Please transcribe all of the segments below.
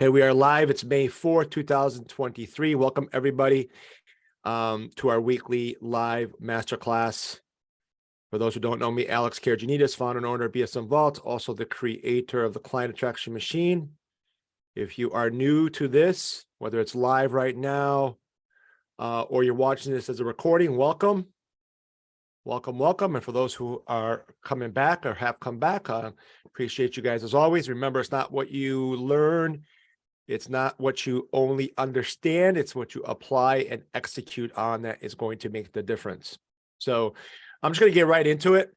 Okay, we are live. It's May 4th, 2023. Welcome everybody to our weekly live masterclass. For those who don't know me, Alex Caragiannides, founder and owner of BSM Vault, also the creator of the Client Attraction Machine. If you are new to this, whether it's live right now or you're watching this as a recording, welcome. Welcome, welcome. And for those who are coming back or have come back, appreciate you guys as always. Remember, it's not what you learn. It's not what you only understand. It's what you apply and execute on that is going to make the difference. So I'm just going to get right into it.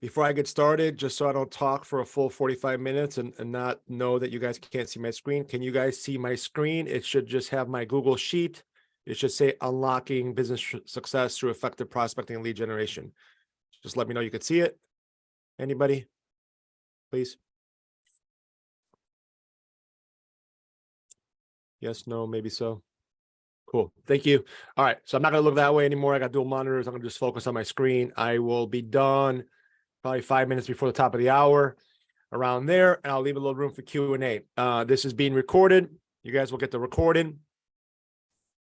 Before I get started, just so I don't talk for a full 45 minutes and not know that you guys can't see my screen. Can you guys see my screen? It should just have my Google Sheet. It should say unlocking business success through effective prospecting and lead generation. Just let me know you could see it. Anybody, please? Yes, no, maybe so. Cool. Thank you. All right. So I'm not going to look that way anymore. I got dual monitors. I'm going to just focus on my screen. I will be done probably 5 minutes before the top of the hour, around there, and I'll leave a little room for Q&A. This is being recorded. You guys will get the recording.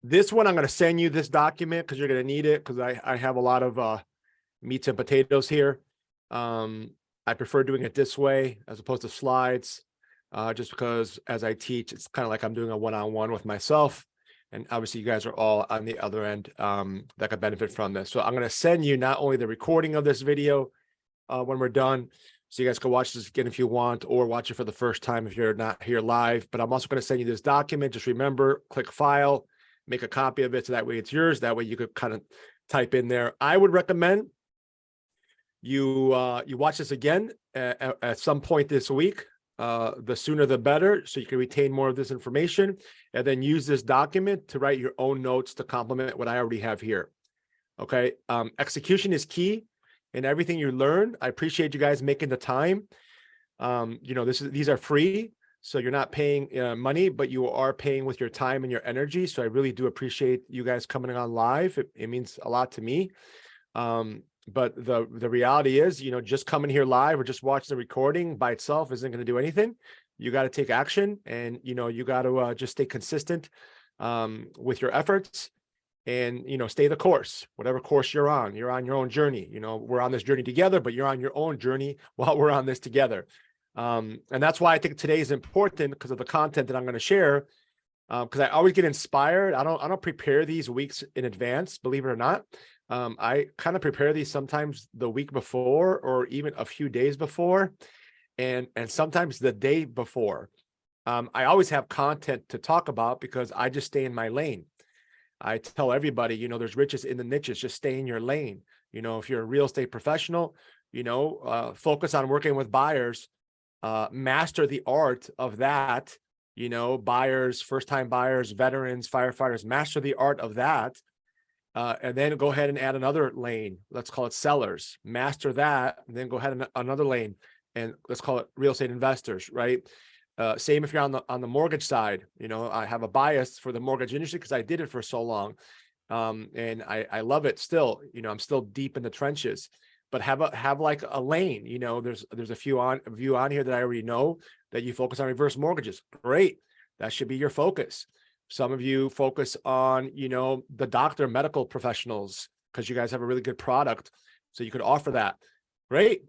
This one, I'm going to send you this document because you're going to need it because I have a lot of meats and potatoes here. I prefer doing it this way as opposed to slides, just because as I teach, it's kind of like I'm doing a one-on-one with myself. And obviously you guys are all on the other end that could benefit from this. So I'm going to send you not only the recording of this video when we're done, so you guys can watch this again if you want, or watch it for the first time if you're not here live. But I'm also going to send you this document. Just remember, click file, make a copy of it so that way it's yours. That way you could kind of type in there. I would recommend you you watch this again at some point this week. The sooner the better, so you can retain more of this information and then use this document to write your own notes to complement what I already have here. Okay. Execution is key in everything you learn. I appreciate you guys making the time. You know, these are free, so you're not paying money, but you are paying with your time and your energy. So I really do appreciate you guys coming on live. It means a lot to me. But the reality is, you know, just coming here live or just watching the recording by itself isn't going to do anything. You got to take action, and, you know, you got to just stay consistent with your efforts, and, you know, stay the course, whatever course you're on your own journey. You know, we're on this journey together, but you're on your own journey while we're on this together. And that's why I think today is important, because of the content that I'm going to share. Because I always get inspired. I don't prepare these weeks in advance, believe it or not. I kind of prepare these sometimes the week before or even a few days before, and sometimes the day before. I always have content to talk about because I just stay in my lane. I tell everybody, you know, there's riches in the niches. Just stay in your lane. You know, if you're a real estate professional, you know, focus on working with buyers, master the art of that. You know, buyers, first-time buyers, veterans, firefighters, master the art of that. And then go ahead and add another lane. Let's call it sellers. Master that, and then go ahead and another lane, and let's call it real estate investors, right? Same if you're on the mortgage side. You know, I have a bias for the mortgage industry because I did it for so long, and I love it still. You know, I'm still deep in the trenches, but have like a lane. You know, there's a few on here that I already know that you focus on reverse mortgages. Great, that should be your focus. Some of you focus on, you know, the doctor, medical professionals, because you guys have a really good product, so you could offer that. Great,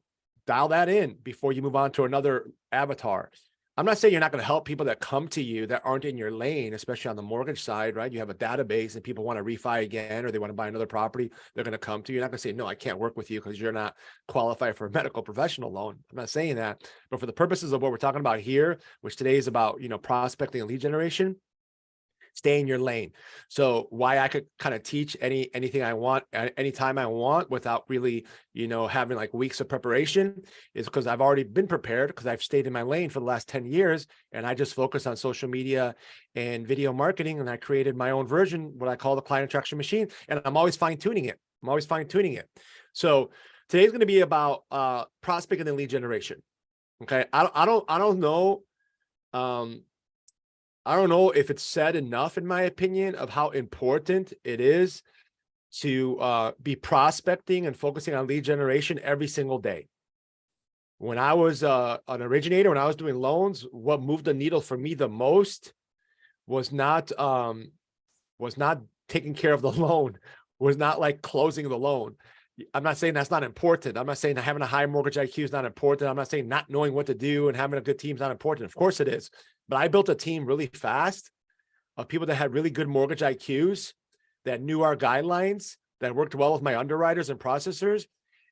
dial that in before you move on to another avatar. I'm not saying you're not going to help people that come to you that aren't in your lane, especially on the mortgage side, right? You have a database and people want to refi again, or they want to buy another property. They're going to come to you. You're not going to say, no, I can't work with you because you're not qualified for a medical professional loan. I'm not saying that, but for the purposes of what we're talking about here, which today is about, you know, prospecting and lead generation, stay in your lane. So why I could kind of teach anything I want, anytime I want, without really, you know, having like weeks of preparation, is because I've already been prepared, because I've stayed in my lane for the last 10 years. And I just focus on social media and video marketing. And I created my own version, what I call the Client Attraction Machine. And I'm always fine tuning it. So today's going to be about prospecting and lead generation. Okay. I don't know. I don't know if it's said enough, in my opinion, of how important it is to be prospecting and focusing on lead generation every single day. When I was an originator, when I was doing loans, what moved the needle for me the most was not taking care of the loan, was not like closing the loan. I'm not saying that's not important. I'm not saying that having a high mortgage IQ is not important. I'm not saying not knowing what to do and having a good team is not important. Of course it is. But I built a team really fast of people that had really good mortgage IQs, that knew our guidelines, that worked well with my underwriters and processors.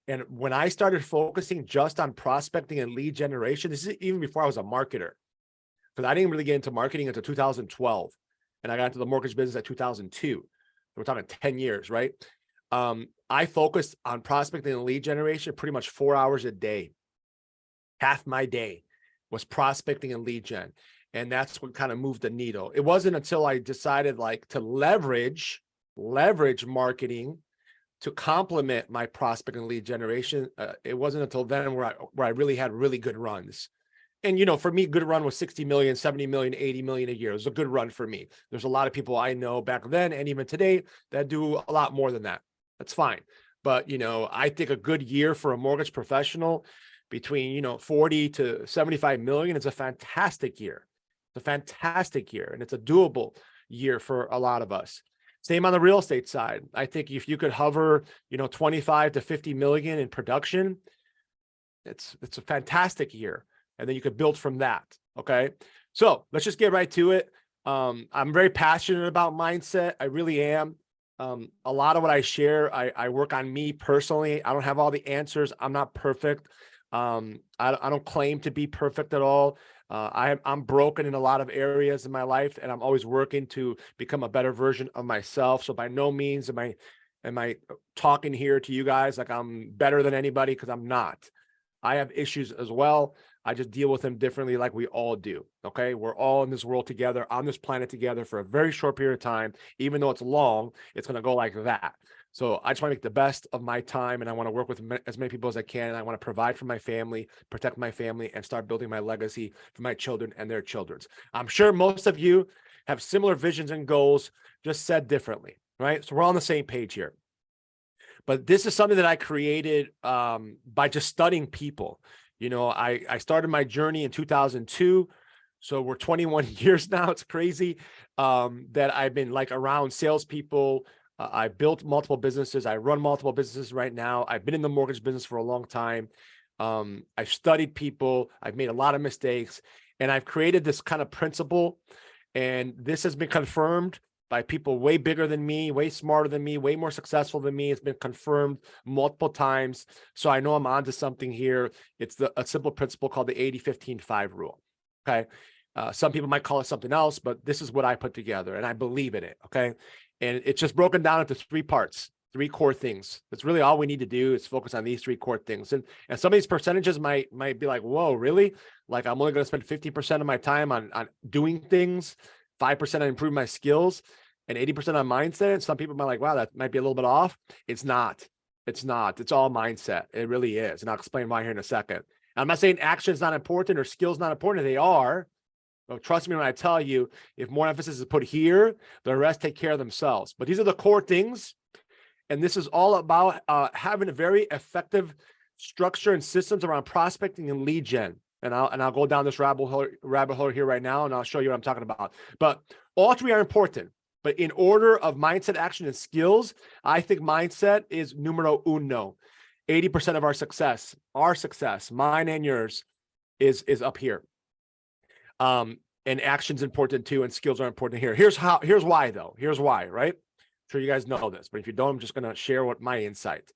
And when I started focusing just on prospecting and lead generation, this is even before I was a marketer, because I didn't really get into marketing until 2012. And I got into the mortgage business at 2002. We're talking 10 years, right? I focused on prospecting and lead generation pretty much 4 hours a day. Half my day was prospecting and lead gen. And that's what kind of moved the needle. It wasn't until I decided like to leverage marketing to complement my prospect and lead generation. It wasn't until then where I really had really good runs. And, you know, for me, good run was 60 million, 70 million, 80 million a year. It was a good run for me. There's a lot of people I know back then and even today that do a lot more than that. That's fine. But, you know, I think a good year for a mortgage professional between, you know, 40 to 75 million is a fantastic year. It's a fantastic year, and it's a doable year for a lot of us. Same on the real estate side. I think if you could hover, you know, 25 to 50 million in production, it's a fantastic year. And then you could build from that. Okay. So let's just get right to it. I'm very passionate about mindset. I really am. A lot of what I share, I work on me personally. I don't have all the answers. I'm not perfect. I don't claim to be perfect at all. I'm broken in a lot of areas in my life, and I'm always working to become a better version of myself. So by no means am I talking here to you guys like I'm better than anybody, because I'm not. I have issues as well. I just deal with them differently, like we all do. Okay. We're all in this world together, on this planet together for a very short period of time. Even though it's long, it's going to go like that. So I just want to make the best of my time, and I want to work with as many people as I can. And I want to provide for my family, protect my family, and start building my legacy for my children and their children's. I'm sure most of you have similar visions and goals, just said differently, right? So we're all on the same page here. But this is something that I created by just studying people. You know, I started my journey in 2002. So we're 21 years now. It's crazy that I've been like around salespeople. I built multiple businesses. I run multiple businesses right now. I've been in the mortgage business for a long time. I've studied people. I've made a lot of mistakes, and I've created this kind of principle. And this has been confirmed by people way bigger than me, way smarter than me, way more successful than me. It's been confirmed multiple times. So I know I'm onto something here. It's a simple principle called the 80-15-5 rule. Okay. Some people might call it something else, but this is what I put together, and I believe in it. Okay. And it's just broken down into 3 parts, 3 core things. That's really all we need to do is focus on these 3 core things. And some of these percentages might be like, whoa, really? Like I'm only going to spend 50% of my time on doing things, 5% on improving my skills, and 80% on mindset. And some people might be like, wow, that might be a little bit off. It's not. It's not. It's all mindset. It really is. And I'll explain why here in a second. I'm not saying action is not important or skills not important. They are. But trust me when I tell you, if more emphasis is put here, the rest take care of themselves. But these are the core things. And this is all about having a very effective structure and systems around prospecting and lead gen. And I'll go down this rabbit hole here right now, and I'll show you what I'm talking about. But all 3 are important. But in order of mindset, action, and skills, I think mindset is numero uno. 80% of our success, mine and yours, is up here. And action's important too, and skills are important here. Here's why though. Here's why, right? I'm sure you guys know this, but if you don't, I'm just going to share what my insight.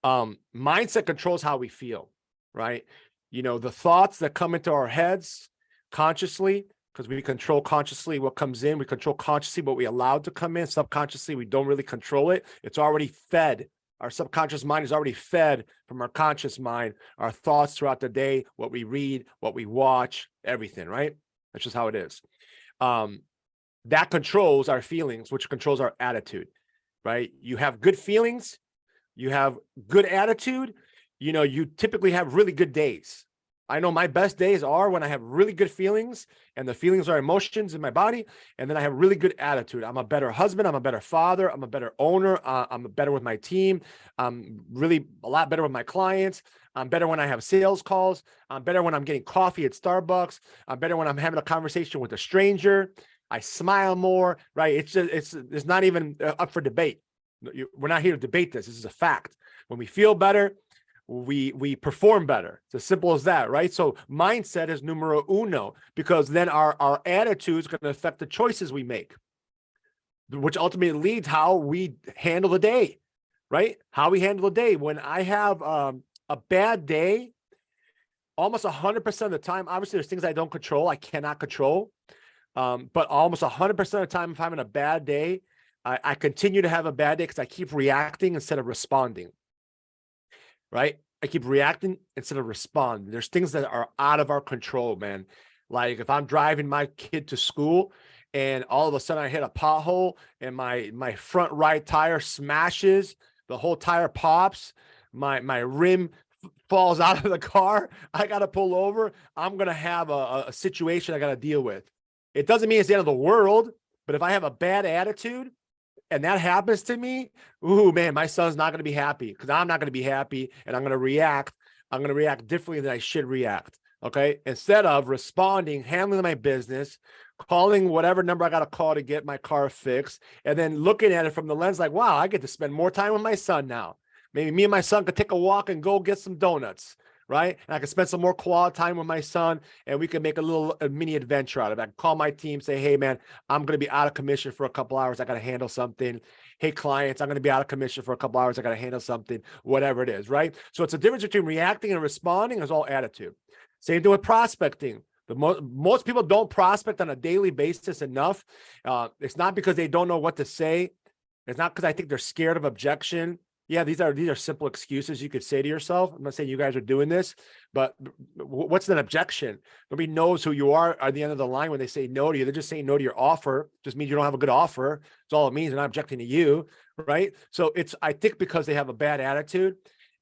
Mindset controls how we feel, right? You know, the thoughts that come into our heads consciously, because we control consciously what comes in. We control consciously what we allow to come in. Subconsciously, we don't really control it. It's already fed. Our subconscious mind is already fed from our conscious mind, our thoughts throughout the day, what we read, what we watch, everything, right? That's just how it is. That controls our feelings, which controls our attitude, right? You have good feelings, you have good attitude, you know, you typically have really good days. I know my best days are when I have really good feelings, and the feelings are emotions in my body. And then I have really good attitude. I'm a better husband. I'm a better father. I'm a better owner. I'm better with my team. I'm really a lot better with my clients. I'm better when I have sales calls. I'm better when I'm getting coffee at Starbucks. I'm better when I'm having a conversation with a stranger. I smile more, right? It's not even up for debate. We're not here to debate this. This is a fact. When we feel better, we perform better. It's as simple as that, right? So mindset is numero uno, because then our attitude is going to affect the choices we make, which ultimately leads how we handle the day, right? How we handle the day. When I have a bad day, almost 100% of the time, obviously there's things I don't control, I cannot control, but almost 100% of the time, if I'm having a bad day, I continue to have a bad day because I keep reacting instead of responding. Right? I keep reacting instead of responding. There's things that are out of our control, man. Like if I'm driving my kid to school and all of a sudden I hit a pothole and my front right tire smashes, the whole tire pops, my rim falls out of the car, I got to pull over. I'm going to have a situation I got to deal with. It doesn't mean it's the end of the world, but if I have a bad attitude, and that happens to me, ooh, man, my son's not going to be happy, because I'm not going to be happy, and I'm going to react. I'm going to react differently than I should react. Okay. Instead of responding, handling my business, calling whatever number I got to call to get my car fixed, and then looking at it from the lens like, wow, I get to spend more time with my son now. Maybe me and my son could take a walk and go get some donuts. Right. And I can spend some more quality time with my son, and we can make a mini adventure out of it. I can call my team, say, hey, man, I'm going to be out of commission for a couple hours. I got to handle something. Hey, clients, I'm going to be out of commission for a couple hours. I got to handle something, whatever it is. Right. So it's a difference between reacting and responding is all attitude. Same thing with prospecting. Most people don't prospect on a daily basis enough. It's not because they don't know what to say. It's not because I think they're scared of objection. Yeah, these are simple excuses you could say to yourself. I'm not saying you guys are doing this, but what's an objection? Nobody knows who you are at the end of the line when they say no to you. They're just saying no to your offer. Just means you don't have a good offer. That's all it means. They're not objecting to you, right? So I think because they have a bad attitude,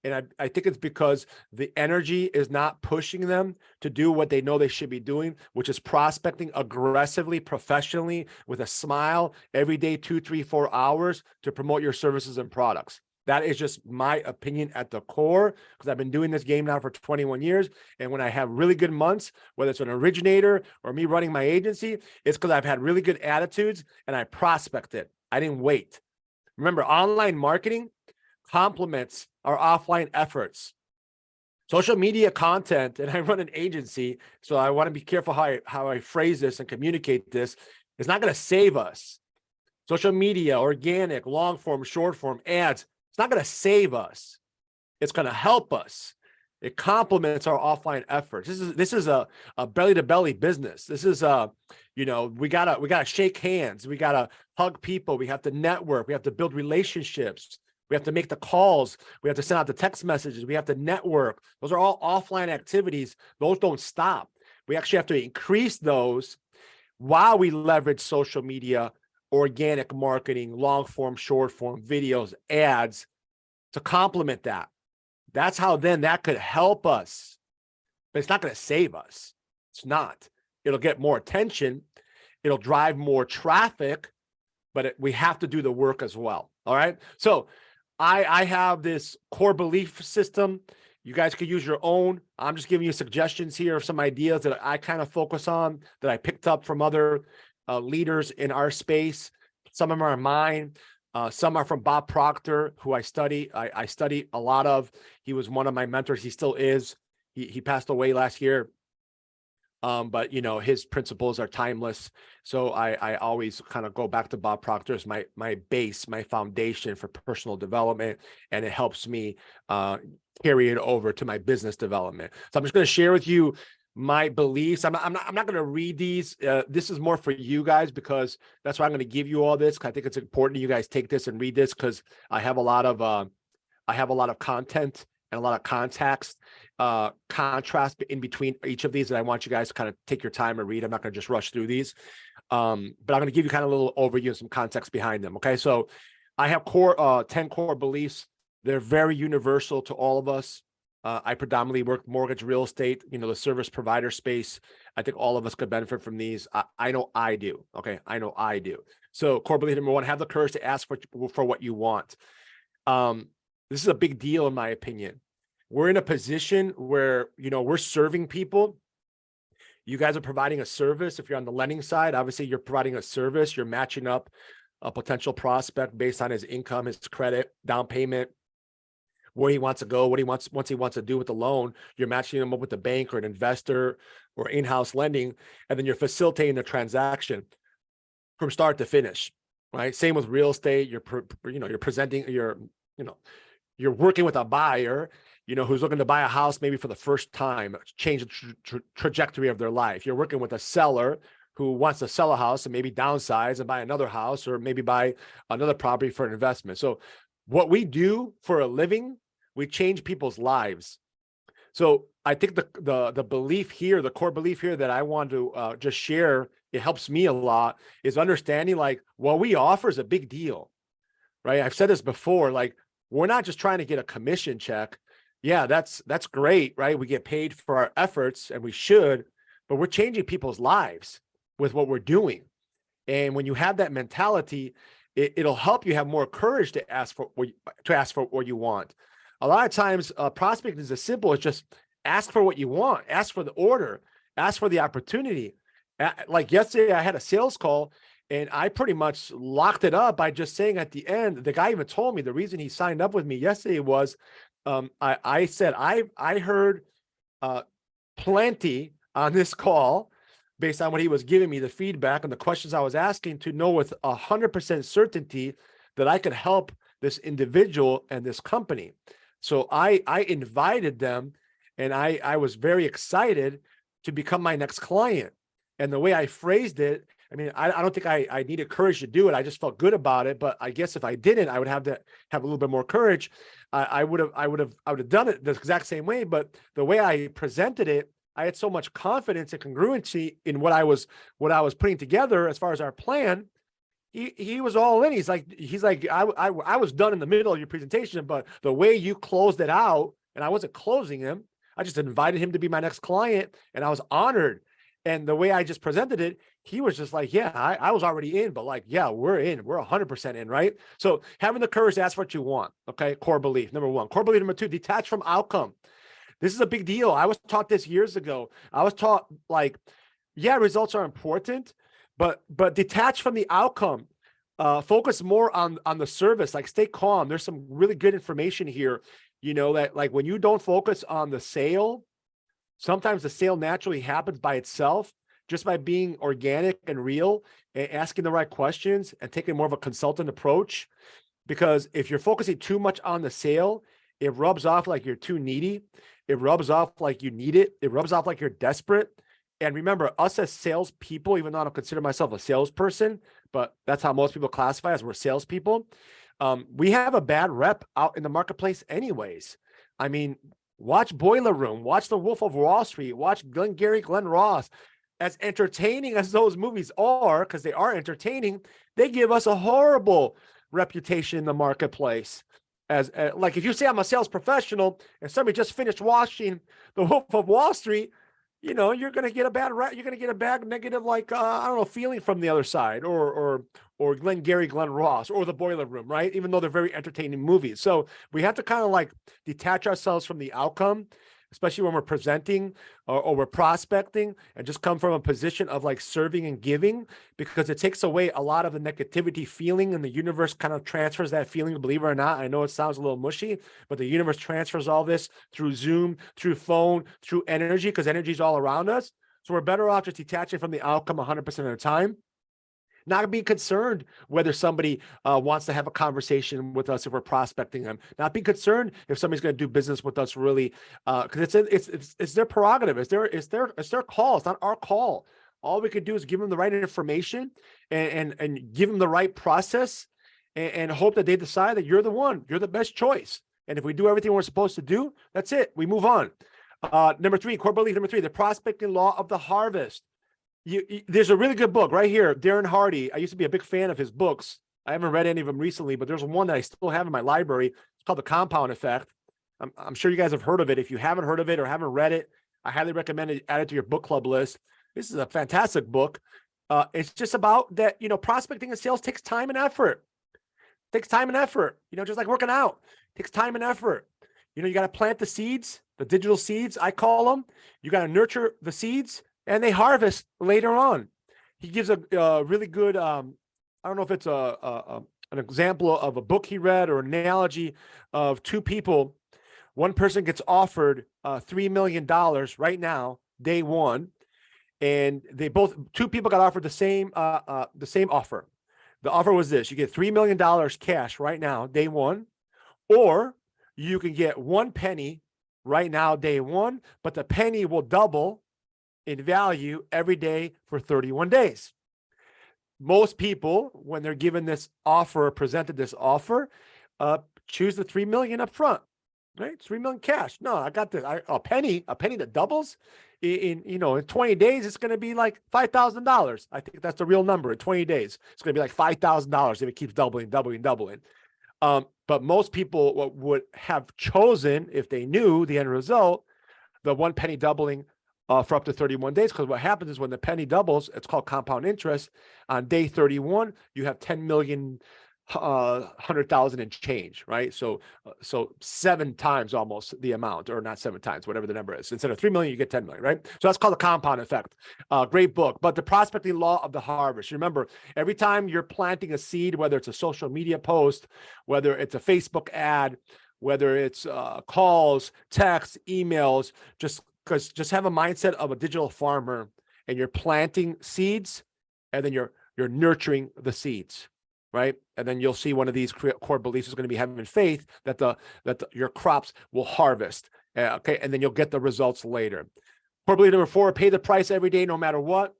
and I think it's because the energy is not pushing them to do what they know they should be doing, which is prospecting aggressively, professionally, with a smile every day, 2, 3, 4 hours to promote your services and products. That is just my opinion at the core, because I've been doing this game now for 21 years. And when I have really good months, whether it's an originator or me running my agency, it's because I've had really good attitudes and I prospected. I didn't wait. Remember, online marketing complements our offline efforts. Social media content, and I run an agency, so I want to be careful how I phrase this and communicate this, is not going to save us. Social media, organic, long form, short form, ads, it's not going to save us. It's going to help us. It complements our offline efforts. This is a belly to belly business. This is we gotta shake hands. We gotta hug people. We have to network. We have to build relationships. We have to make the calls. We have to send out the text messages. We have to network. Those are all offline activities. Those don't stop. We actually have to increase those while we leverage social media, organic marketing, long form, short form, videos, ads to complement that. That's how then that could help us, but it's not going to save us. It's not. It'll get more attention. It'll drive more traffic, but we have to do the work as well. All right. So I have this core belief system. You guys could use your own. I'm just giving you suggestions here of some ideas that I kind of focus on that I picked up from other leaders in our space. Some of them are mine. Some are from Bob Proctor, who I study a lot of. He was one of my mentors. He still is. He passed away last year. But his principles are timeless. So I always kind of go back to Bob Proctor as my base, my foundation for personal development, and it helps me carry it over to my business development. So I'm just going to share with you my beliefs. I'm not going to read these. This is more for you guys, because that's why I'm going to give you all this. I think it's important you guys take this and read this, because I have a lot of content and a lot of context, contrast in between each of these, and I want you guys to kind of take your time and read. I'm not going to just rush through these, but I'm going to give you kind of a little overview and some context behind them. Okay, so I have 10 core beliefs. They're very universal to all of us. I predominantly work mortgage, real estate, the service provider space. I think all of us could benefit from these. I know I do. Okay. I know I do. So core belief number one, have the courage to ask for what you want. This is a big deal in my opinion. We're in a position where, we're serving people. You guys are providing a service. If you're on the lending side, obviously you're providing a service. You're matching up a potential prospect based on his income, his credit, down payment, where he wants to go, what he wants to do with the loan. You're matching him up with a bank or an investor or in-house lending, and then you're facilitating the transaction from start to finish, right? Same with real estate. You're presenting, you're working with a buyer, who's looking to buy a house maybe for the first time, change the trajectory of their life. You're working with a seller who wants to sell a house and maybe downsize and buy another house or maybe buy another property for an investment. So what we do for a living, we change people's lives. So I think the belief here, the core belief here that I want to just share, it helps me a lot, is understanding like what we offer is a big deal, right? I've said this before, like we're not just trying to get a commission check. Yeah, that's great, right? We get paid for our efforts and we should, but we're changing people's lives with what we're doing. And when you have that mentality, it'll help you have more courage to ask for what you want. A lot of times, prospecting is as simple as just ask for what you want, ask for the order, ask for the opportunity. Like yesterday, I had a sales call and I pretty much locked it up by just saying at the end, the guy even told me the reason he signed up with me yesterday was, I said, I heard plenty on this call based on what he was giving me, the feedback and the questions I was asking, to know with 100% certainty that I could help this individual and this company. So I invited them, and I was very excited to become my next client. And the way I phrased it, I mean, I don't think I needed courage to do it. I just felt good about it. But I guess if I didn't, I would have to have a little bit more courage. I would have done it the exact same way. But the way I presented it, I had so much confidence and congruency in what I was putting together as far as our plan. He was all in. He's like, I was done in the middle of your presentation, but the way you closed it out, and I wasn't closing him, I just invited him to be my next client, and I was honored. And the way I just presented it, he was just like, yeah, I was already in, but like, yeah, we're in, we're 100% in, right? So having the courage to ask what you want. Okay. Core belief, number one. Core belief number two, detach from outcome. This is a big deal. I was taught this years ago. I was taught like, yeah, results are important, but detach from the outcome. Focus more on the service, like stay calm. There's some really good information here, that like when you don't focus on the sale, sometimes the sale naturally happens by itself just by being organic and real and asking the right questions and taking more of a consultant approach. Because if you're focusing too much on the sale, it rubs off like you're too needy. It rubs off like you need it. It rubs off like you're desperate. And remember, us as salespeople, even though I don't consider myself a salesperson, but that's how most people classify us, we're salespeople. We have a bad rep out in the marketplace anyways. I mean, watch Boiler Room, watch The Wolf of Wall Street, watch Glengarry Glen Ross. As entertaining as those movies are, because they are entertaining, they give us a horrible reputation in the marketplace. As like if you say I'm a sales professional and somebody just finished watching The Wolf of Wall Street, you're going to get a bad negative, like, I don't know, feeling from the other side, or Glengarry Glen Ross or The Boiler Room, right? Even though they're very entertaining movies. So we have to kind of like detach ourselves from the outcome, especially when we're presenting or we're prospecting, and just come from a position of like serving and giving, because it takes away a lot of the negativity feeling, and the universe kind of transfers that feeling, believe it or not. I know it sounds a little mushy, but the universe transfers all this through Zoom, through phone, through energy, because energy is all around us. So we're better off just detaching from the outcome 100% of the time. Not being concerned whether somebody wants to have a conversation with us if we're prospecting them. Not being concerned if somebody's going to do business with us, really, because it's their prerogative. It's their call. It's not our call. All we could do is give them the right information and give them the right process, and hope that they decide that you're the one. You're the best choice. And if we do everything we're supposed to do, that's it. We move on. Number three, core belief number three, the prospecting law of the harvest. There's a really good book right here, Darren Hardy. I used to be a big fan of his books. I haven't read any of them recently, but there's one that I still have in my library. It's called The Compound Effect. I'm sure you guys have heard of it. If you haven't heard of it or haven't read it, I highly recommend it. Add it to your book club list. This is a fantastic book. It's just about that, prospecting and sales takes time and effort. Takes time and effort, just like working out. Takes time and effort. You got to plant the seeds, the digital seeds, I call them. You got to nurture the seeds, and they harvest later on. He gives a really good, I don't know if it's an example of a book he read or an analogy of two people. One person gets offered $3 million right now, day one, and two people got offered the same offer. The offer was this: you get $3 million cash right now, day one, or you can get 1 penny right now, day one, but the penny will double in value every day for 31 days. Most people, when they're given this offer, presented this offer, choose the 3 million up front, right? 3 million cash. No, I got this. A penny that doubles in 20 days, it's going to be like $5,000. I think that's the real number. In 20 days, it's going to be like $5,000 if it keeps doubling. But most people would have chosen, if they knew the end result, the 1 penny doubling for up to 31 days. Because what happens is when the penny doubles, it's called compound interest. On day 31, you have 10 million, 100,000 and change, right? So 7 times almost the amount, or not 7 times, whatever the number is. Instead of 3 million, you get 10 million, right? So that's called the compound effect. Great book. But the prospecting law of the harvest. Remember, every time you're planting a seed, whether it's a social media post, whether it's a Facebook ad, whether it's calls, texts, emails, just have a mindset of a digital farmer, and you're planting seeds, and then you're nurturing the seeds. Right. And then you'll see one of these core beliefs is going to be having faith that your crops will harvest. Okay. And then you'll get the results later. Core belief number 4, pay the price every day, no matter what.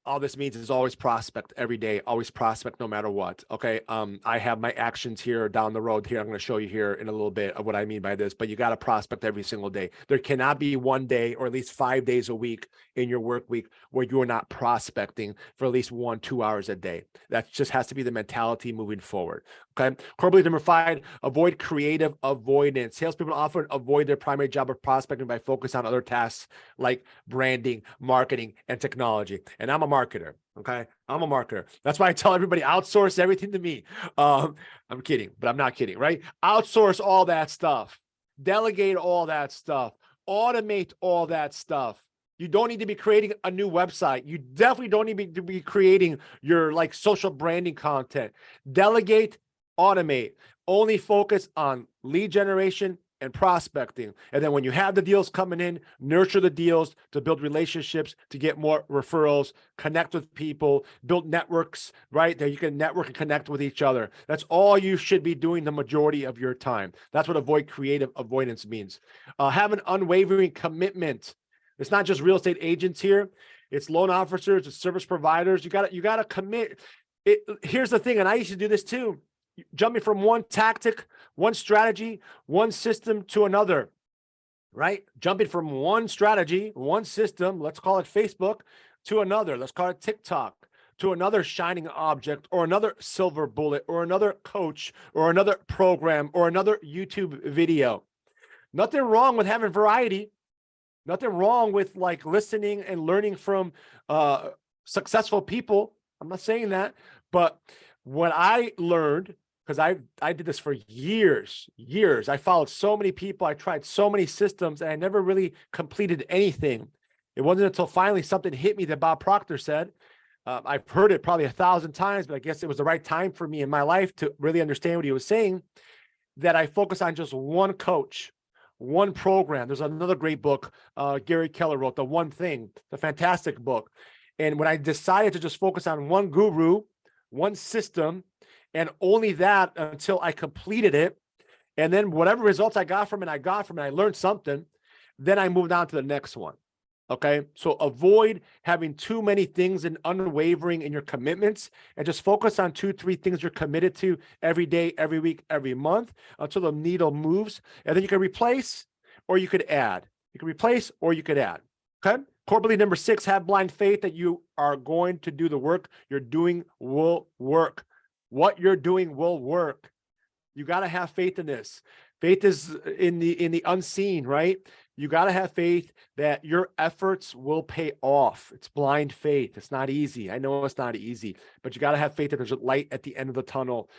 All this means is always prospect every day, always prospect no matter what. Okay. I have my actions here down the road here. I'm going to show you here in a little bit of what I mean by this, but you got to prospect every single day. There cannot be one day or at least 5 days a week in your work week where you are not prospecting for at least 1-2 hours a day. That just has to be the mentality moving forward. Okay. Core belief number 5, avoid creative avoidance. Salespeople often avoid their primary job of prospecting by focusing on other tasks like branding, marketing, and technology. And I'm a marketer. Okay. I'm a marketer. That's why I tell everybody, outsource everything to me. I'm kidding, but I'm not kidding, right? Outsource all that stuff, delegate all that stuff, automate all that stuff. You don't need to be creating a new website. You definitely don't need to be creating your social branding content. Delegate, automate, only focus on lead generation and prospecting. And then when you have the deals coming in, nurture the deals to build relationships, to get more referrals, connect with people, build networks, right? That you can network and connect with each other. That's all you should be doing the majority of your time. That's what avoid creative avoidance means. Have an unwavering commitment. It's not just real estate agents here. It's loan officers, it's service providers. You got to commit. Here's the thing, and I used to do this too. Jumping from one tactic, one strategy, one system to another, right? Jumping from one strategy, one system, let's call it Facebook, to another, let's call it TikTok, to another shining object, or another silver bullet, or another coach, or another program, or another YouTube video. Nothing wrong with having variety. Nothing wrong with listening and learning from successful people. I'm not saying that, but what I learned, because I did this for years. I followed so many people. I tried so many systems, and I never really completed anything. It wasn't until finally something hit me that Bob Proctor said. I've heard it probably 1,000 times, but I guess it was the right time for me in my life to really understand what he was saying, that I focus on just one coach, one program. There's another great book Gary Keller wrote, The One Thing. It's a fantastic book. And when I decided to just focus on one guru, one system, and only that until I completed it, and then whatever results I got from it, I learned something, then I moved on to the next one. Okay. So avoid having too many things and unwavering in your commitments, and just focus on 2-3 things you're committed to every day, every week, every month, until the needle moves. And then you can replace, or you could add. You can replace, or you could add. Okay. Core belief number 6, have blind faith that you are going to do the work you're doing will work. What you're doing will work. You got to have faith in this. Faith is in the unseen, right? You got to have faith that your efforts will pay off. It's blind faith. It's not easy. I know it's not easy, but you got to have faith that there's a light at the end of the tunnel,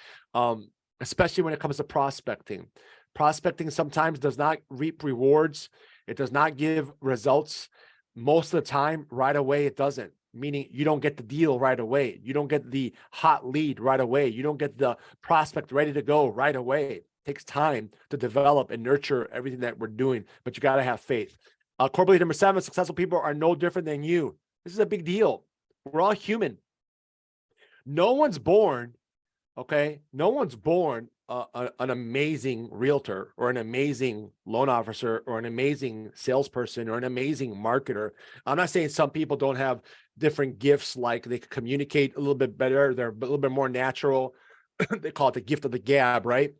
especially when it comes to prospecting. Prospecting sometimes does not reap rewards. It does not give results. Most of the time, right away, it doesn't. Meaning you don't get the deal right away. You don't get the hot lead right away. You don't get the prospect ready to go right away. It takes time to develop and nurture everything that we're doing, but you got to have faith. Core belief number 7, successful people are no different than you. This is a big deal. We're all human. No one's born, okay? No one's born an amazing realtor or an amazing loan officer or an amazing salesperson or an amazing marketer. I'm not saying some people don't have different gifts, like they can communicate a little bit better. They're a little bit more natural. They call it the gift of the gab, right?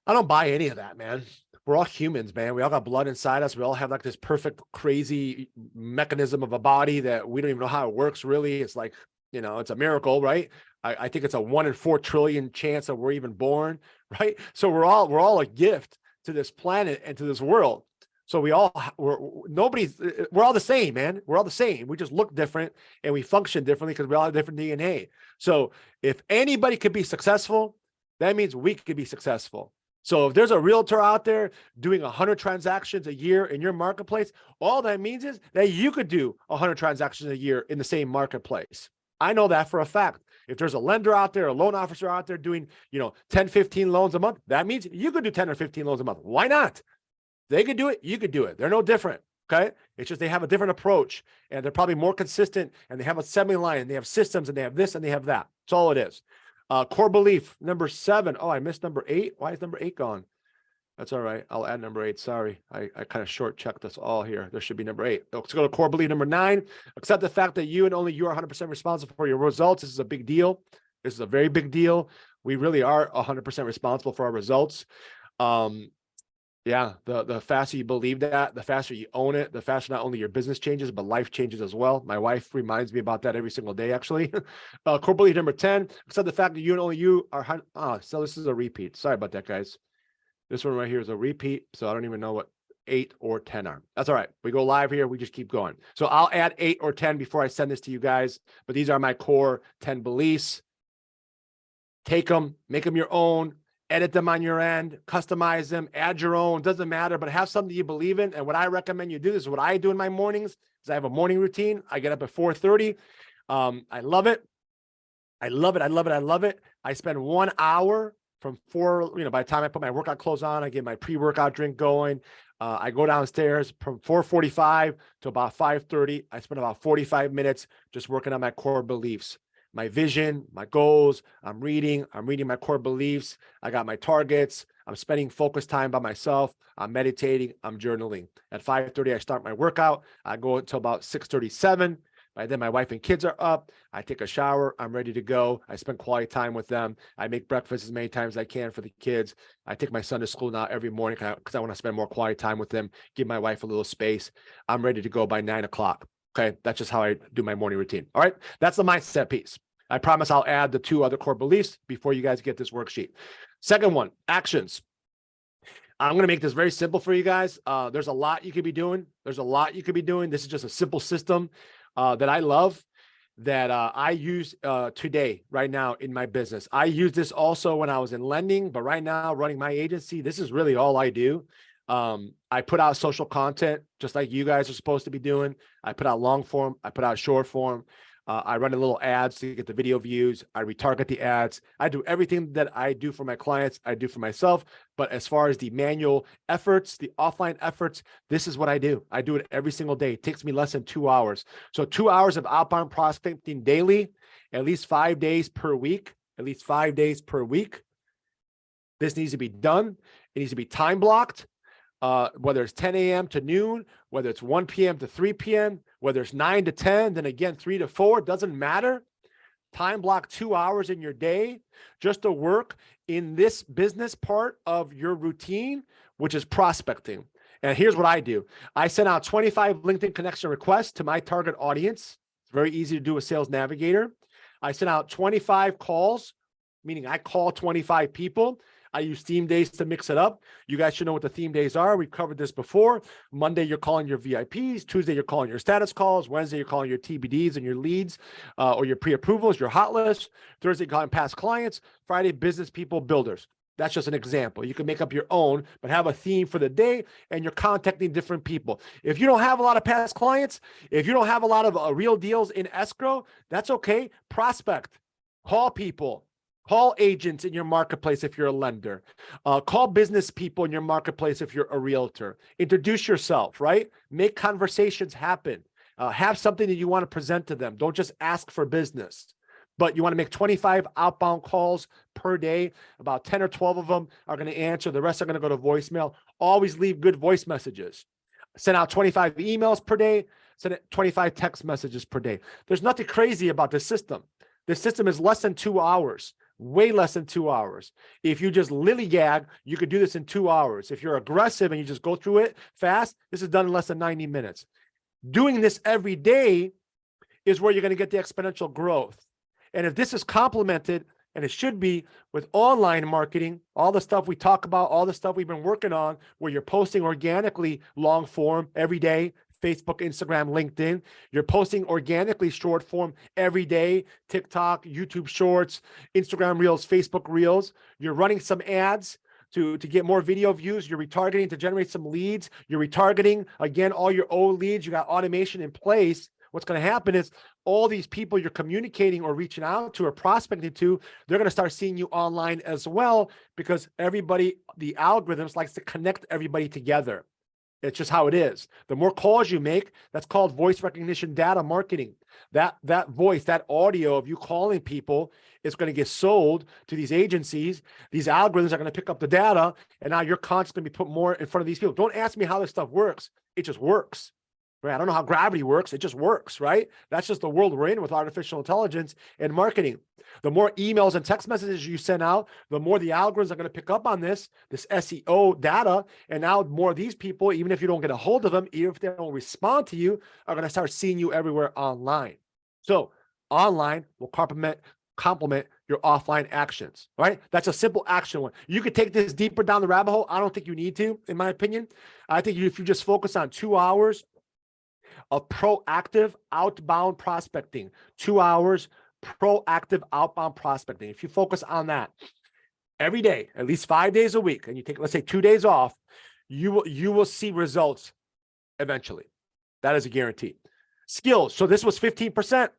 I don't buy any of that, man. We're all humans, man. We all got blood inside us. We all have like this perfect, crazy mechanism of a body that we don't even know how it works, really. It's like, it's a miracle, right? I think it's a 1 in 4 trillion chance that we're even born, right? So we're all a gift to this planet and to this world. So we're all the same, man. We're all the same. We just look different and we function differently because we all have different DNA. So if anybody could be successful, that means we could be successful. So if there's a realtor out there doing 100 transactions a year in your marketplace, all that means is that you could do 100 transactions a year in the same marketplace. I know that for a fact. If there's a lender out there, a loan officer out there doing, 10, 15 loans a month, that means you could do 10 or 15 loans a month. Why not? They could do it. You could do it. They're no different. Okay. It's just, they have a different approach and they're probably more consistent and they have a semi-line and they have systems and they have this and they have that. That's all it is. Core belief number 7. Oh, I missed number 8. Why is number 8 gone? That's all right. I'll add number 8. Sorry. I kind of short checked us all here. There should be number 8. Let's go to core belief number 9. Accept the fact that you and only you are 100% responsible for your results. This is a big deal. This is a very big deal. We really are 100% responsible for our results. Yeah, the faster you believe that, the faster you own it, the faster not only your business changes, but life changes as well. My wife reminds me about that every single day, actually. Core belief number 10, accept the fact that you and only you are, so this is a repeat. Sorry about that, guys. This one right here is a repeat, so I don't even know what 8 or 10 are. That's all right. We go live here. We just keep going. So I'll add 8 or 10 before I send this to you guys, but these are my core 10 beliefs. Take them, make them your own. Edit them on your end, customize them, add your own, doesn't matter, but have something you believe in. And what I recommend you do, this is what I do in my mornings, is I have a morning routine. I get up at 4:30. I love it. I love it. I love it. I love it. I spend 1 hour from 4, by the time I put my workout clothes on, I get my pre-workout drink going. I go downstairs from 4:45 to about 5:30. I spend about 45 minutes just working on my core beliefs. My vision, my goals. I'm reading my core beliefs. I got my targets. I'm spending focused time by myself. I'm meditating. I'm journaling. At 5:30, I start my workout. I go until about 6:37. By then, my wife and kids are up. I take a shower. I'm ready to go. I spend quality time with them. I make breakfast as many times as I can for the kids. I take my son to school now every morning because I want to spend more quality time with them, give my wife a little space. I'm ready to go by 9 o'clock. Okay, that's just how I do my morning routine. All right, that's the mindset piece. I promise I'll add the 2 other core beliefs before you guys get this worksheet. Second one, actions. I'm going to make this very simple for you guys. There's a lot you could be doing. This is just a simple system that I love, that I use today, right now in my business. I use this also when I was in lending, but right now running my agency, this is really all I do. I put out social content just like you guys are supposed to be doing. I put out long form. I put out short form. I run a little ads to get the video views. I retarget the ads. I do everything that I do for my clients, I do for myself. But as far as the manual efforts, the offline efforts, this is what I do. I do it every single day. It takes me less than 2 hours. So 2 hours of outbound prospecting daily, at least 5 days per week, This needs to be done. It needs to be time blocked. Whether it's 10 a.m. to noon, whether it's 1 p.m. to 3 p.m., whether it's 9 to 10, then again, 3 to 4, it doesn't matter. Time block 2 hours in your day just to work in this business part of your routine, which is prospecting. And here's what I do. I send out 25 LinkedIn connection requests to my target audience. It's very easy to do with Sales Navigator. I send out 25 calls, meaning I call 25 people. I use theme days to mix it up. You guys should know what the theme days are. We've covered this before. Monday, you're calling your VIPs. Tuesday, you're calling your status calls. Wednesday, you're calling your TBDs and your leads or your pre-approvals, your hot list. Thursday, calling past clients. Friday, business people, builders. That's just an example. You can make up your own, but have a theme for the day, and you're contacting different people. If you don't have a lot of past clients, if you don't have a lot of real deals in escrow, that's okay. Prospect, call people, call agents in your marketplace if you're a lender, call business people in your marketplace if you're a realtor. Introduce yourself, right? Make conversations happen. Have something that you want to present to them. Don't just ask for business. But you want to make 25 outbound calls per day. About 10 or 12 of them are going to answer. The rest are going to go to voicemail. Always leave good voice messages. Send out 25 emails per day. Send 25 text messages per day. There's nothing crazy about this system. This system is less than 2 hours, way less than 2 hours. If you just lillygag, you could do this in 2 hours. If you're aggressive and you just go through it fast, this is done in less than 90 minutes. Doing this every day is where you're going to get the exponential growth. And if this is complemented, and it should be, with online marketing, all the stuff we talk about, all the stuff we've been working on, where you're posting organically long form every day, Facebook, Instagram, LinkedIn. You're posting organically short form every day, TikTok, YouTube Shorts, Instagram Reels, Facebook Reels. You're running some ads to get more video views. You're retargeting to generate some leads. You're retargeting, again, all your old leads. You got automation in place. What's going to happen is all these people you're communicating or reaching out to or prospecting to, they're going to start seeing you online as well, because everybody, the algorithms likes to connect everybody together. It's just how it is. The more calls you make, that's called voice recognition data marketing. That voice, that audio of you calling people is going to get sold to these agencies. These algorithms are going to pick up the data, and now your content's going to be put more in front of these people. Don't ask me how this stuff works. It just works. Right? I don't know how gravity works. It just works, right? That's just the world we're in with artificial intelligence and marketing. The more emails and text messages you send out, the more the algorithms are going to pick up on this SEO data. And now more of these people, even if you don't get a hold of them, even if they don't respond to you, are going to start seeing you everywhere online. So online will complement your offline actions, right? That's a simple action one. You could take this deeper down the rabbit hole. I don't think you need to, in my opinion. I think if you just focus on 2 hours of proactive outbound prospecting, 2 hours proactive outbound prospecting. If you focus on that every day, at least 5 days a week, and you take, let's say, 2 days off, you will see results eventually. That is a guarantee. Skills. So this was 15%,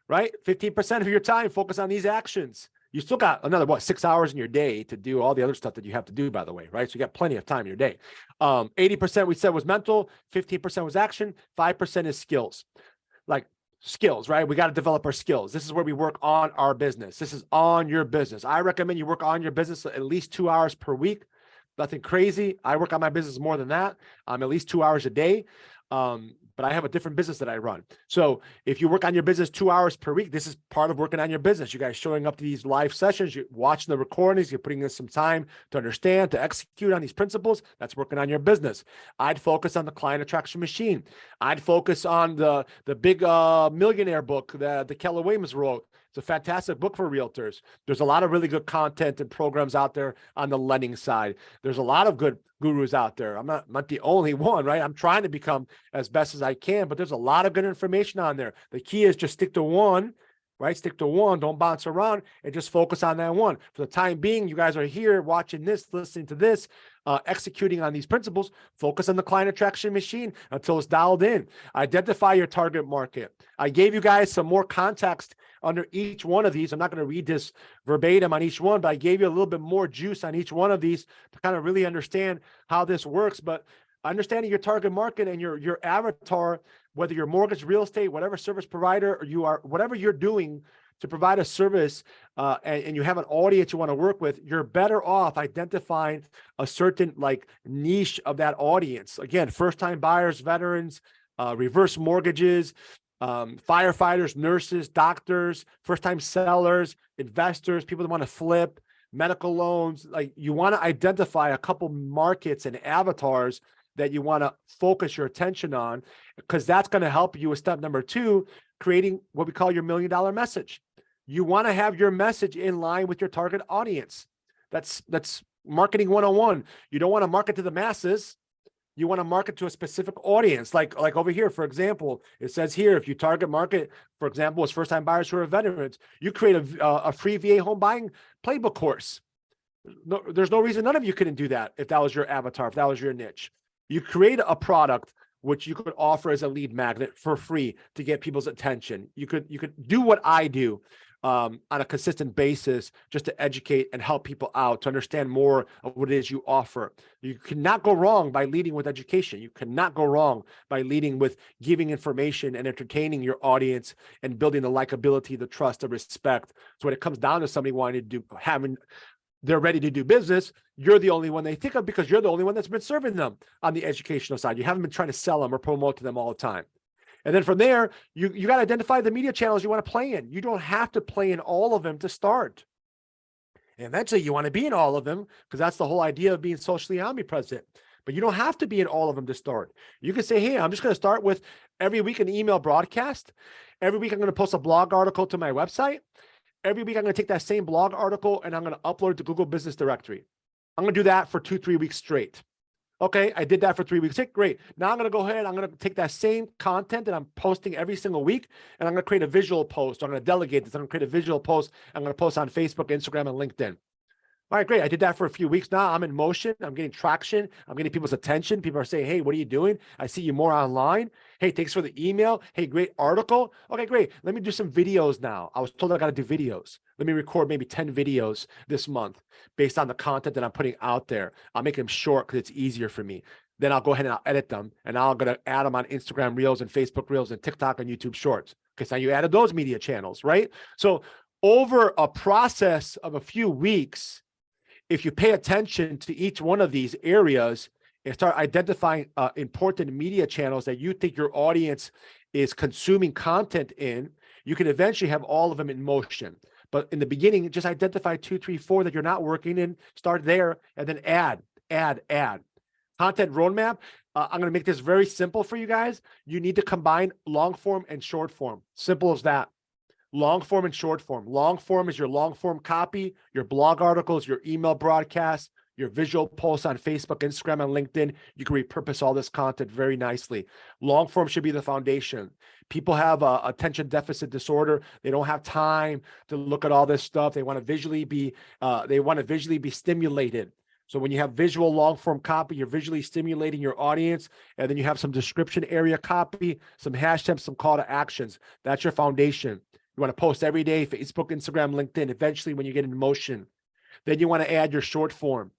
right? 15% of your time, focus on these actions. You still got another, 6 hours in your day to do all the other stuff that you have to do, by the way, right? So you got plenty of time in your day. 80% we said was mental, 15% was action, 5% is skills. Like skills, right? We got to develop our skills. This is where we work on our business. This is on your business. I recommend you work on your business at least 2 hours per week. Nothing crazy. I work on my business more than that. At least 2 hours a day. But I have a different business that I run. So if you work on your business 2 hours per week, this is part of working on your business. You guys showing up to these live sessions, you're watching the recordings, you're putting in some time to understand, to execute on these principles. That's working on your business. I'd focus on the client attraction machine. I'd focus on the big millionaire book that the Keller Williams wrote. It's a fantastic book for realtors. There's a lot of really good content and programs out there on the lending side. There's a lot of good gurus out there. I'm not the only one, right? I'm trying to become as best as I can, but there's a lot of good information on there. The key is just stick to one, right? Stick to one, don't bounce around, and just focus on that one. For the time being, you guys are here watching this, listening to this, executing on these principles. Focus on the client attraction machine until it's dialed in. Identify your target market. I gave you guys some more context under each one of these. I'm not going to read this verbatim on each one, but I gave you a little bit more juice on each one of these to kind of really understand how this works. But understanding your target market and your avatar, whether you're mortgage, real estate, whatever service provider, or you are, whatever you're doing to provide a service, and you have an audience you want to work with, you're better off identifying a certain niche of that audience. Again, first-time buyers, veterans, reverse mortgages, firefighters, nurses, doctors, first-time sellers, investors, people that want to flip, medical loans. You want to identify a couple markets and avatars that you want to focus your attention on, because that's going to help you with step number 2, creating what we call your $1 million message. You want to have your message in line with your target audience. That's marketing 101. You don't want to market to the masses. You want to market to a specific audience. Like over here, for example, it says here, if you target market, for example, as first-time buyers who are veterans, you create a free VA home buying playbook course. No, there's no reason none of you couldn't do that if that was your avatar, if that was your niche. You create a product which you could offer as a lead magnet for free to get people's attention. You could do what I do on a consistent basis just to educate and help people out to understand more of what it is you offer. You cannot go wrong by leading with education. You cannot go wrong by leading with giving information and entertaining your audience and building the likability, the trust, the respect. So when it comes down to somebody wanting to do, they're ready to do business, you're the only one they think of because you're the only one that's been serving them on the educational side. You haven't been trying to sell them or promote to them all the time. And then from there, you got to identify the media channels you want to play in. You don't have to play in all of them to start. And eventually you want to be in all of them because that's the whole idea of being socially omnipresent. But you don't have to be in all of them to start. You can say, hey, I'm just going to start with every week an email broadcast. Every week I'm going to post a blog article to my website. Every week, I'm going to take that same blog article and I'm going to upload it to Google Business Directory. I'm going to do that for 2-3 weeks straight. Okay, I did that for 3 weeks. Hey, great. Now I'm going to go ahead. I'm going to take that same content that I'm posting every single week, and I'm going to create a visual post. I'm going to delegate this. I'm going to create a visual post. I'm going to post on Facebook, Instagram, and LinkedIn. All right, great. I did that for a few weeks now. I'm in motion. I'm getting traction. I'm getting people's attention. People are saying, hey, what are you doing? I see you more online. Hey, thanks for the email. Hey, great article. Okay, great. Let me do some videos now. I was told I got to do videos. Let me record maybe 10 videos this month based on the content that I'm putting out there. I'll make them short because it's easier for me. Then I'll go ahead and I'll edit them and I'm going to add them on Instagram Reels and Facebook Reels and TikTok and YouTube Shorts. Okay, so now you added those media channels, right? So over a process of a few weeks, if you pay attention to each one of these areas and start identifying important media channels that you think your audience is consuming content in, you can eventually have all of them in motion. But in the beginning, just identify 2, 3, 4 that you're not working in, start there, and then add. Content roadmap. I'm going to make this very simple for you guys. You need to combine long form and short form. Simple as that. Long form and short form. Long form is your long form copy, your blog articles, your email broadcasts, your visual posts on Facebook, Instagram, and LinkedIn. You can repurpose all this content very nicely. Long form should be the foundation. People have attention deficit disorder. They don't have time to look at all this stuff. They want to visually be stimulated. So when you have visual long form copy, you're visually stimulating your audience, and then you have some description area copy, some hashtags, some call to actions. That's your foundation. You want to post every day, Facebook, Instagram, LinkedIn, eventually when you get in motion. Then you want to add your short form.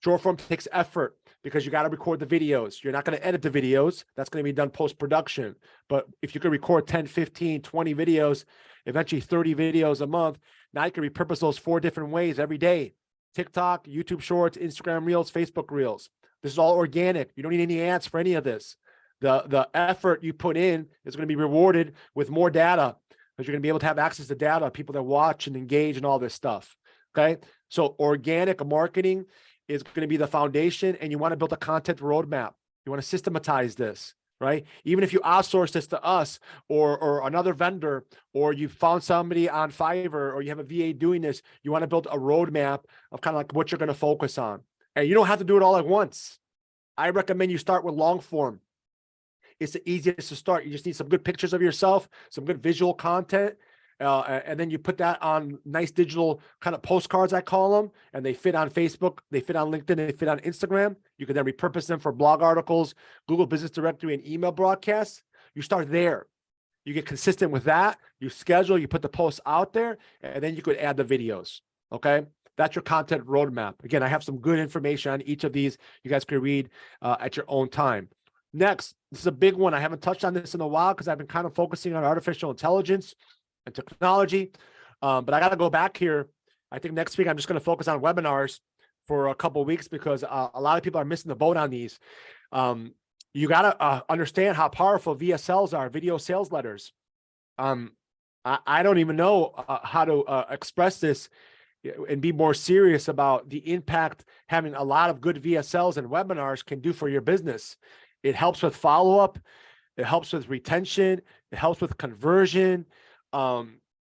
Short form takes effort because you got to record the videos. You're not going to edit the videos. That's going to be done post-production. But if you can record 10, 15, 20 videos, eventually 30 videos a month, now you can repurpose those 4 different ways every day. TikTok, YouTube Shorts, Instagram Reels, Facebook Reels. This is all organic. You don't need any ads for any of this. The effort you put in is going to be rewarded with more data, because you're going to be able to have access to data, people that watch and engage and all this stuff, okay? So organic marketing is going to be the foundation, and you want to build a content roadmap. You want to systematize this, right? Even if you outsource this to us or another vendor, or you found somebody on Fiverr, or you have a VA doing this, you want to build a roadmap of kind of like what you're going to focus on. And you don't have to do it all at once. I recommend you start with long form. It's the easiest to start. You just need some good pictures of yourself, some good visual content, and then you put that on nice digital kind of postcards, I call them, and they fit on Facebook, they fit on LinkedIn, they fit on Instagram. You can then repurpose them for blog articles, Google Business Directory, and email broadcasts. You start there. You get consistent with that. You schedule, you put the posts out there, and then you could add the videos, okay? That's your content roadmap. Again, I have some good information on each of these. You guys can read at your own time. Next, this is a big one. I haven't touched on this in a while because I've been kind of focusing on artificial intelligence and technology. But I got to go back here. I think next week I'm just going to focus on webinars for a couple of weeks because a lot of people are missing the boat on these. You got to understand how powerful VSLs are, video sales letters. I don't even know how to express this and be more serious about the impact having a lot of good VSLs and webinars can do for your business. It helps with follow-up. It helps with retention. It helps with conversion.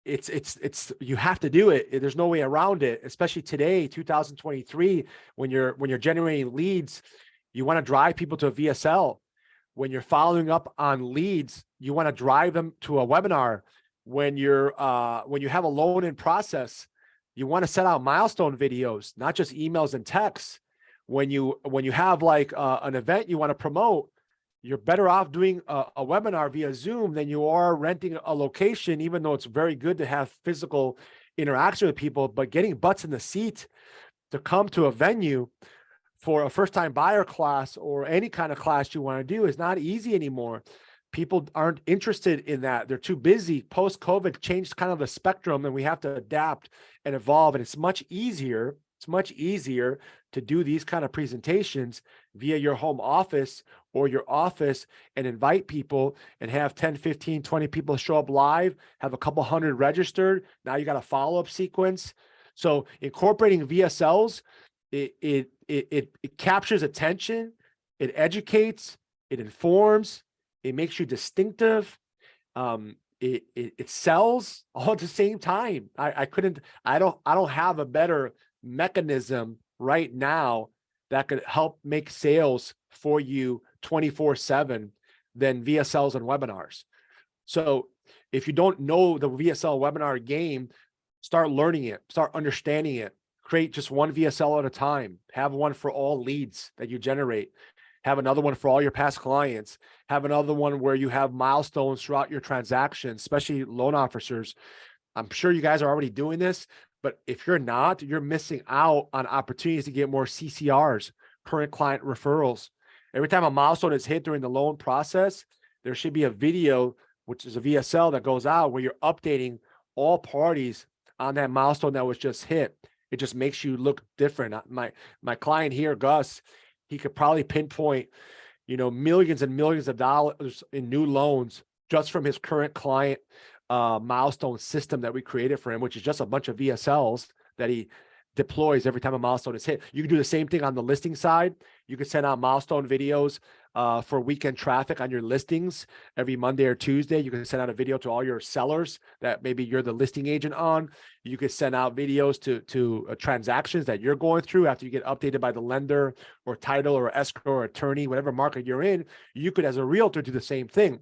it's you have to do it. There's no way around it, especially today, 2023, when you're generating leads, you want to drive people to a VSL. When you're following up on leads, you want to drive them to a webinar. When you have a loan in process, you want to set out milestone videos, not just emails and texts. When you have like an event you want to promote, you're better off doing a webinar via Zoom than you are renting a location, even though it's very good to have physical interaction with people. But getting butts in the seat to come to a venue for a first-time buyer class or any kind of class you want to do is not easy anymore. People aren't interested in that. They're too busy. Post-COVID changed kind of the spectrum, and we have to adapt and evolve. And it's much easier. It's much easier to do these kind of presentations via your home office or your office and invite people and have 10, 15, 20 people show up live, have a couple hundred registered. Now you got a follow-up sequence. So incorporating VSLs, it captures attention, it educates, it informs, it makes you distinctive. It sells all at the same time. I don't have a better mechanism right now that could help make sales for you 24/7 than VSLs and webinars. So if you don't know the VSL webinar game, start learning it, start understanding it. Create just one VSL at a time. Have one for all leads that you generate. Have another one for all your past clients. Have another one where you have milestones throughout your transactions, especially loan officers. I'm sure you guys are already doing this, but if you're not, you're missing out on opportunities to get more CCRs, current client referrals. Every time a milestone is hit during the loan process, there should be a video, which is a VSL that goes out where you're updating all parties on that milestone that was just hit. It just makes you look different. My client here, Gus, he could probably pinpoint, millions and millions of dollars in new loans just from his current client milestone system that we created for him, which is just a bunch of VSLs that he deploys every time a milestone is hit. You can do the same thing on the listing side. You can send out milestone videos for weekend traffic on your listings every Monday or Tuesday. You can send out a video to all your sellers that maybe you're the listing agent on. You could send out videos to transactions that you're going through after you get updated by the lender or title or escrow or attorney, whatever market you're in. You could, as a realtor, do the same thing.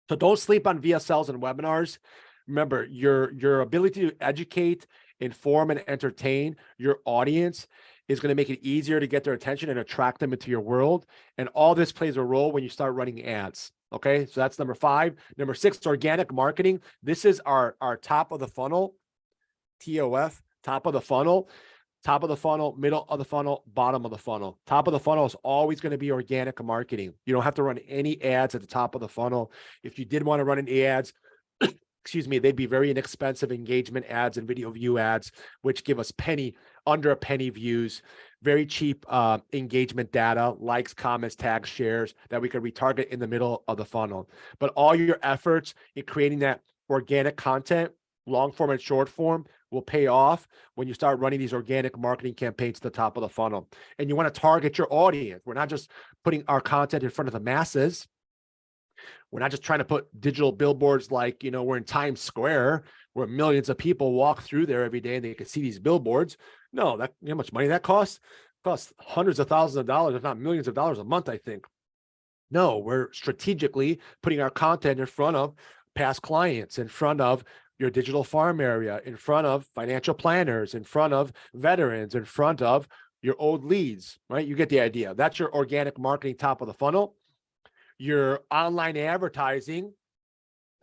So don't sleep on VSLs and webinars. Remember, your ability to educate, inform, and entertain your audience is going to make it easier to get their attention and attract them into your world. And all this plays a role when you start running ads. Okay, so that's number 5. Number 6, organic marketing. This is our top of the funnel, TOF, top of the funnel. Top of the funnel, middle of the funnel, bottom of the funnel. Top of the funnel is always going to be organic marketing. You don't have to run any ads at the top of the funnel. If you did want to run any ads, excuse me, they'd be very inexpensive engagement ads and video view ads, which give us under a penny views, very cheap engagement data, likes, comments, tags, shares that we could retarget in the middle of the funnel. But all your efforts in creating that organic content, long form and short form, will pay off when you start running these organic marketing campaigns at the top of the funnel. And you want to target your audience. We're not just putting our content in front of the masses. We're not just trying to put digital billboards like, we're in Times Square where millions of people walk through there every day and they can see these billboards. No, you know how much money that costs? It costs hundreds of thousands of dollars, if not millions of dollars a month, I think. No, we're strategically putting our content in front of past clients, in front of your digital farm area, in front of financial planners, in front of veterans, in front of your old leads, right? You get the idea. That's your organic marketing top of the funnel. Your online advertising,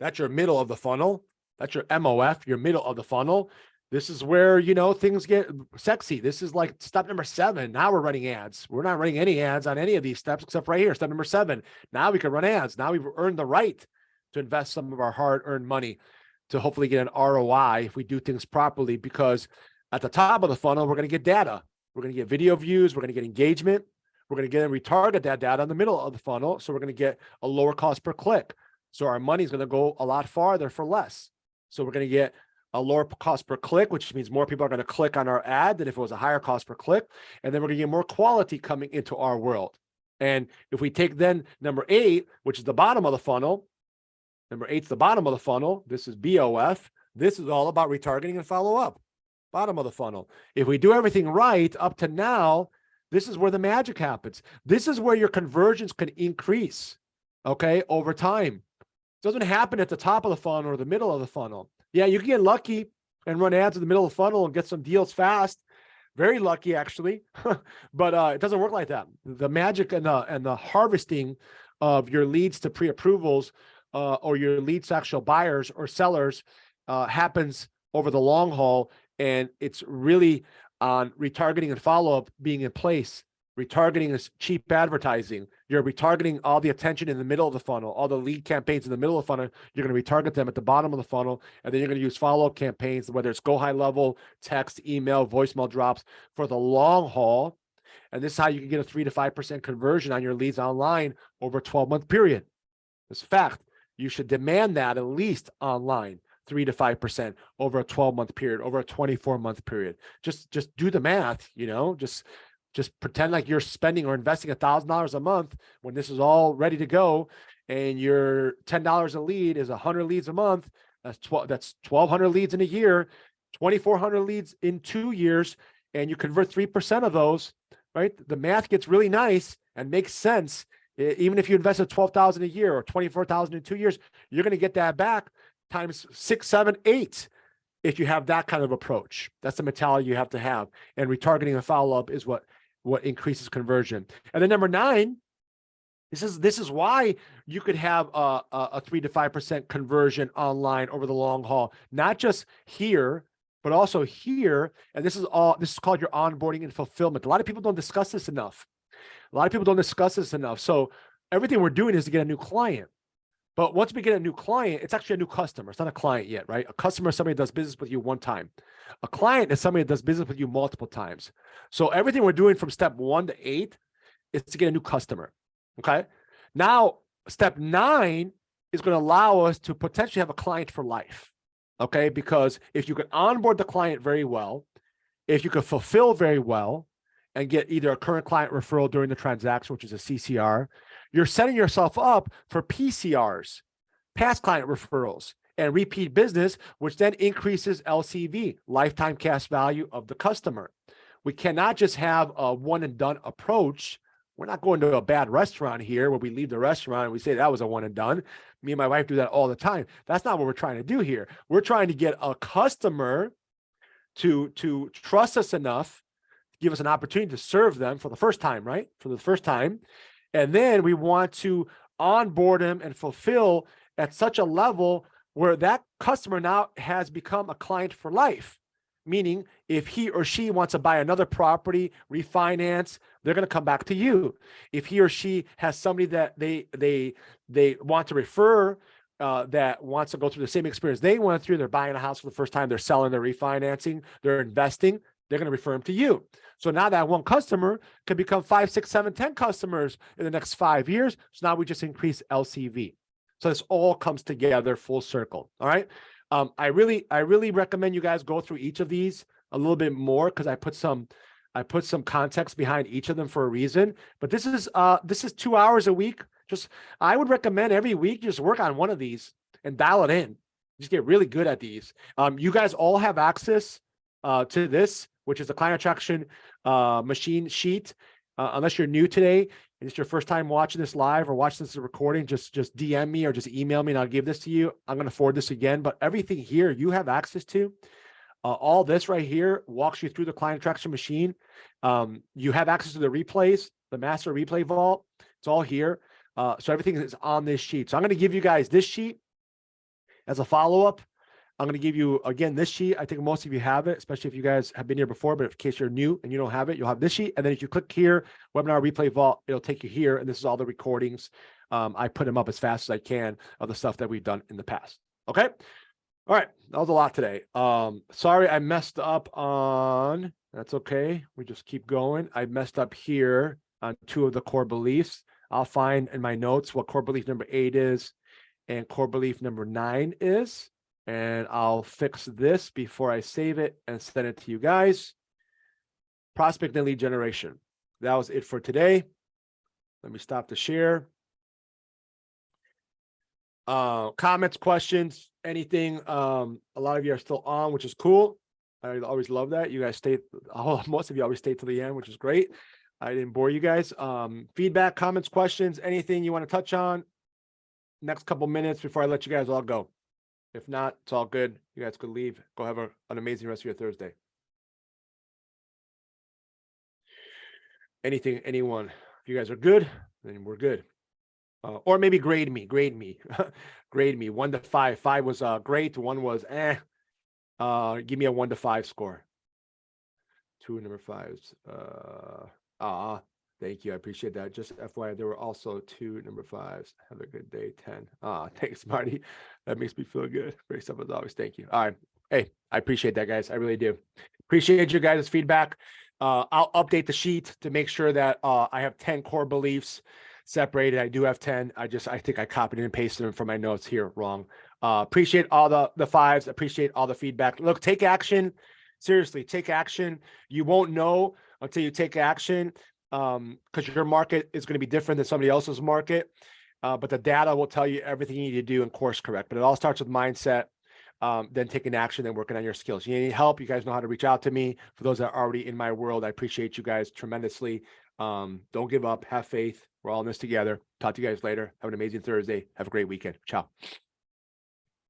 that's your middle of the funnel. That's your MOF, your middle of the funnel. This is where, things get sexy. This is like step number 7. Now we're running ads. We're not running any ads on any of these steps except right here, step number 7. Now we can run ads. Now we've earned the right to invest some of our hard-earned money to hopefully get an ROI if we do things properly, because at the top of the funnel, we're going to get data. We're going to get video views. We're going to get engagement. We're going to get and retarget that data in the middle of the funnel. So we're going to get a lower cost per click. So our money is going to go a lot farther for less. So we're going to get a lower cost per click, which means more people are going to click on our ad than if it was a higher cost per click. And then we're going to get more quality coming into our world. And if we take then number 8, which is the bottom of the funnel, number 8 is the bottom of the funnel. This is BOF, This is all about retargeting and follow-up. Bottom of the funnel. If we do everything right up to now, this is where the magic happens. This is where your conversions can increase, okay, over time. It doesn't happen at the top of the funnel or the middle of the funnel. Yeah, you can get lucky and run ads in the middle of the funnel and get some deals fast. Very lucky, actually, but it doesn't work like that. The magic and the harvesting of your leads to pre-approvals or your leads to actual buyers or sellers happens over the long haul, and it's really on retargeting and follow-up being in place. Retargeting is cheap advertising. You're retargeting all the attention in the middle of the funnel, all the lead campaigns in the middle of the funnel. You're going to retarget them at the bottom of the funnel, and then you're going to use follow-up campaigns, whether it's go high level, text, email, voicemail drops for the long haul. And this is how you can get a 3 to 5% conversion on your leads online over a 12-month period. It's a fact. You should demand that at least online, 3 to 5% over a 12-month period, over a 24-month period. Just do the math, just pretend like you're spending or investing $1,000 a month when this is all ready to go, and your $10 a lead is 100 leads a month. That's 1,200 leads in a year, 2,400 leads in 2 years, and you convert 3% of those, right? The math gets really nice and makes sense. Even if you invested $12,000 a year or $24,000 in 2 years, you're going to get that back times 6, 7, 8. If you have that kind of approach, that's the mentality you have to have. And retargeting and follow-up is what increases conversion. And then number 9, this is why you could have a 3 to 5% conversion online over the long haul, not just here, but also here. And this is called your onboarding and fulfillment. A lot of people don't discuss this enough. So everything we're doing is to get a new client. But once we get a new client, it's actually a new customer. It's not a client yet, right? A customer is somebody that does business with you one time. A client is somebody that does business with you multiple times. So everything we're doing from step 1 to 8 is to get a new customer, okay? Now, step 9 is going to allow us to potentially have a client for life, okay? Because if you can onboard the client very well, if you can fulfill very well and get either a current client referral during the transaction, which is a CCR, you're setting yourself up for PCRs, past client referrals, and repeat business, which then increases LCV, lifetime cash value of the customer. We cannot just have a one and done approach. We're not going to a bad restaurant here where we leave the restaurant and we say that was a one and done. Me and my wife do that all the time. That's not what we're trying to do here. We're trying to get a customer to trust us enough to give us an opportunity to serve them for the first time, right? For the first time. And then we want to onboard them and fulfill at such a level where that customer now has become a client for life. Meaning, if he or she wants to buy another property, refinance, they're going to come back to you. If he or she has somebody that they want to refer, that wants to go through the same experience they went through, they're buying a house for the first time, they're selling, they're refinancing, they're investing, they're going to refer them to you. So now that one customer can become 5, 6, 7, 10 customers in the next 5 years. So now we just increase LCV. So this all comes together full circle. All right. I really recommend you guys go through each of these a little bit more, because I put some context behind each of them for a reason. But this is 2 hours a week. I would recommend every week just work on one of these and dial it in. Just get really good at these. You guys all have access to this, which is the client attraction machine sheet. Unless you're new today and it's your first time watching this live or watching this recording, just DM me or just email me and I'll give this to you. I'm going to forward this again, but everything here you have access to. All this right here walks you through the client attraction machine. You have access to the replays, the master replay vault. It's all here. So everything is on this sheet. So I'm going to give you guys this sheet as a follow-up. I'm going to give you, again, this sheet. I think most of you have it, especially if you guys have been here before, but in case you're new and you don't have it, you'll have this sheet. And then if you click here, webinar replay vault, it'll take you here. And this is all the recordings. I put them up as fast as I can of the stuff that we've done in the past. Okay. All right. That was a lot today. Sorry, I messed up on, that's okay. We just keep going. I messed up here on 2 of the core beliefs. I'll find in my notes what core belief number 8 is and core belief number 9 is. And I'll fix this before I save it and send it to you guys. Prospect and lead generation. That was it for today. Let me stop the share. Comments, questions, anything. A lot of you are still on, which is cool. I always love that. You guys stay, most of you always stay till the end, which is great. I didn't bore you guys. Feedback, comments, questions, anything you want to touch on next couple minutes before I let you guys all go. If not, it's all good. You guys could leave. Go have an amazing rest of your Thursday. Anything, anyone. If you guys are good, then we're good. Or maybe grade me, grade me, grade me 1 to 5. 5 was great. 1 was give me a 1 to 5 score. 2 number 5s. Thank you. I appreciate that. Just FYI, there were also 2 number 5s. Have a good day. 10. Thanks, Marty. That makes me feel good. Great stuff as always. Thank you. All right. Hey, I appreciate that, guys. I really do. Appreciate your guys' feedback. I'll update the sheet to make sure that I have 10 core beliefs separated. I do have 10. I think I copied and pasted them from my notes here wrong. Appreciate all the 5s. Appreciate all the feedback. Look, take action. Seriously, take action. You won't know until you take action, because your market is going to be different than somebody else's market. But the data will tell you everything you need to do and course correct. But it all starts with mindset, then taking action, then working on your skills. You need help, you guys know how to reach out to me. For those that are already in my world, I appreciate you guys tremendously. Don't give up. Have faith. We're all in this together. Talk to you guys later. Have an amazing Thursday. Have a great weekend. Ciao.